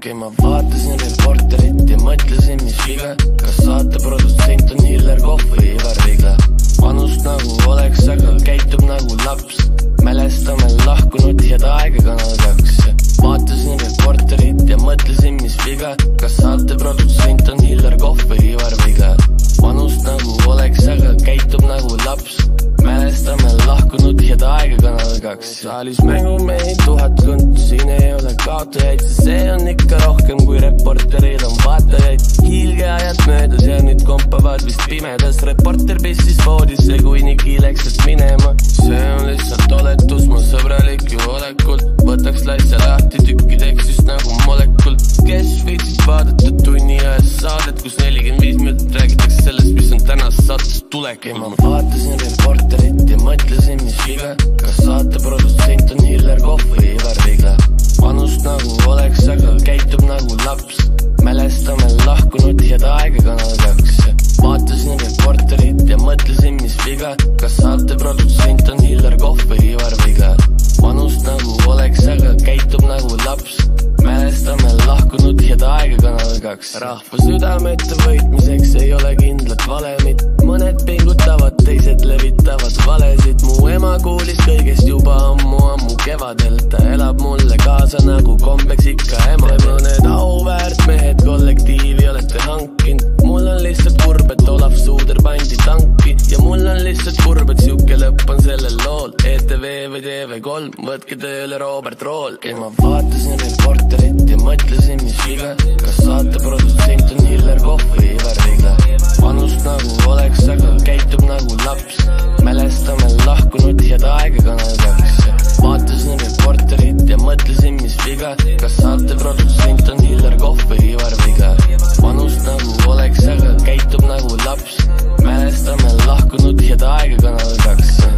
Okei, ma vaatasin reporterit ja mõtlesin, mis viga. Kas saate produtsent on Hiller Kohv või Ivar Vigla? Vanust nagu oleks, aga käitub nagu laps. Mälestame lahkunud head aega Kanal 2. Vaatasin reporterit ja mõtlesin, mis viga. Kas saate produtsent on Hiller Kohv või Ivar Vigla? Vanust nagu oleks, aga käitub nagu laps. Mälestame lahkunud head aega Kanal 2. Saalis mängumehi tuhatkond, siin ei ole kaotajaid. See on ikka rohkem kui reporterid on vaatajaid. Hiilgeajad möödas ja nüüd kompavad vist pimedas. Reporter pissis voodisse, kui Niki läks minema. See on lihtsalt oletus, ma sõbralik ju olekult. Võtaks laisse lahti tükkideks just nagu molekult. Kes viitsid vaadata tunni ajas saadet, kus 45 minutit räägitakse sellest, mis on tänast saates tulek. Ma vaatasin reporterit ja mõtlesin, mis viga. Kas saate produtsent on Hiller Kohv või Ivar Vigla? Vanust nagu oleks, aga käitub nagu laps. Mälestame lahkunud head aega Kanal 2. Vaatasin reporterit ja mõtlesin, mis viga. Kas saate produtsent on Hiller Kohv või Ivar Vigla? Vanust nagu oleks, aga käitub nagu laps. Mälestame lahkunud head aega Kanal 2. Rahva südamete võitmiseks ei ole kindlat valemit. Mõned pingutavad, teised levitavad valesid. Mu ema kuulis kõigest juba ammu kevadel. Ta elab mulle kaasa nagu kombeks ikka ema. Te mõned auväärt mehed kollektiivi olete hankinud. Mul on lihtsalt kurb, et Olav Suuder pandi tanki. Ja mul on lihtsalt kurb, et siuke lõpp on sellel lool. ETV või TV3, võtke tööle Robert Rool. Ja ma vaatasin reporterit ja mõtlesin, mis viga. Kas saate produtsent on Hiller Kohv või Ivar Vigla? Vanust nagu oleks, aga käitub nagu laps. Mälestame lahkunud head aega Kanal 2. Vaatasin reporterit ja mõtlesin, mis viga. Kas saate produtsent on Hiller Kohv või Ivar Vigla? Vanust nagu oleks, aga käitub nagu laps. Mälestame lahkunud head aega Kanal 2.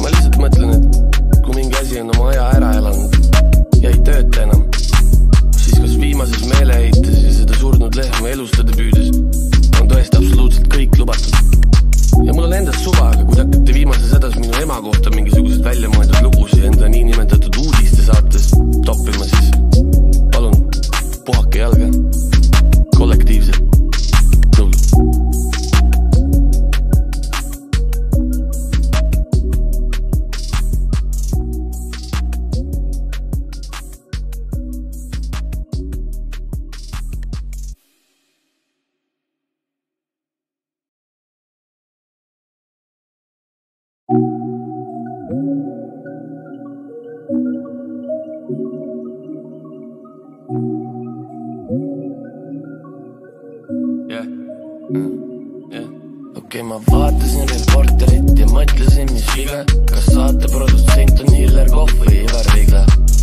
Ma lihtsalt mõtlen, et kui mingi asi on oma aja ära elanud ja ei tööta enam, siis kas viimases meeleheites ja seda surnud lehma elustada püüdes on tõesti absoluutselt kõik lubatud. Ja mul on endast suva, aga kui te hakkate viimases hädas minu ema kohta mingisugused väljamõeldud lugusid enda niinimetatud uudiste saates toppima, siis palun puhake jalga kollektiivselt. Okei, ma vaatasin reporterit ja mõtlesin, mis viga. Kas saate produtsent on Hiller Kohv või Ivar Vigla?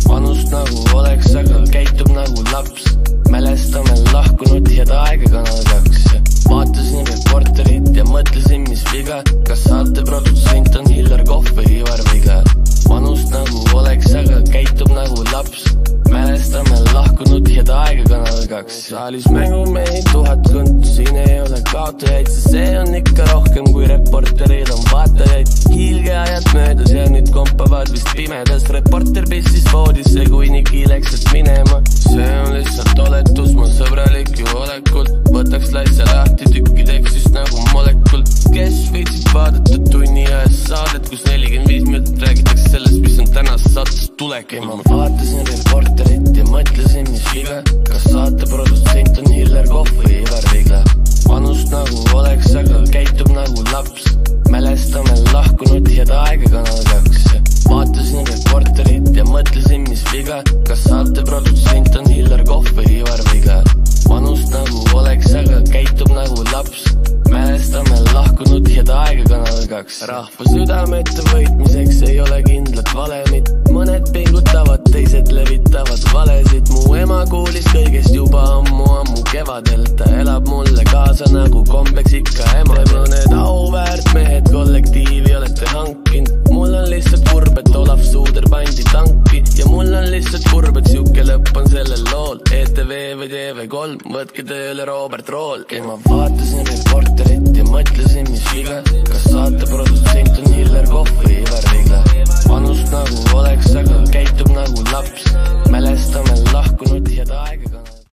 Vanust nagu oleks, aga käitub nagu laps. Mälestame lahkunud head aega Kanal 2. Vaatasin reporterit ja mõtlesin, mis viga. Kas saate produtsent on Hiller Kohv või Ivar Vigla? Vanust nagu oleks, aga käitub nagu laps. Mälestame lahkunud head aega Kanal 2. Saalis mängumehi tuhatkond, siin ei ole kaotajaid. See on ikka rohkem kui reporterid on vaatajaid. Hiilgeajad möödas ja nüüd kompavad vist pimedas. Reporter pissis voodisse, kui Niki läks minema. See on lihtsalt oletus, ma sõbralik ju olekult. Võtaks laisse lahti tükkideks just nagu molekult. Kes viitsid vaadata tunni ajas saadet, kus 45 minutit räägitakse sellest, mis on tänast saates tulek. Ma vaatasin reporterit ja mõtlesin, mis viga. Kas saate produtsent on Hiller Kohv või Ivar Vigla? Vanust nagu oleks, aga käitub nagu laps. Mälestame lahkunud head aega Kanal 2. Vaatasin reporterit ja mõtlesin, mis viga. Kas saate produtsent on Hiller Kohv või Ivar Vigla? Vanust nagu oleks, aga käitub nagu laps. Mälestame lahkunud head aega Kanal 2. Rahva südamete võitmiseks ei ole kindlat valemit. Mõned pingutavad, teised levitavad valesid. Mu ema kuulis kõigest juba ammu kevadel. Ta elab mulle kaasa nagu kombeks ikka ema. Te mõned auväärt mehed kollektiivi olete hankinud. Mul on lihtsalt kurb, et Olav Suuder pandi tanki. Ja mul on lihtsalt kurb, et siuke lõpp on sellel lool. ETV või TV3, võtke tööle Robert Rool. Ja ma vaatasin reporterit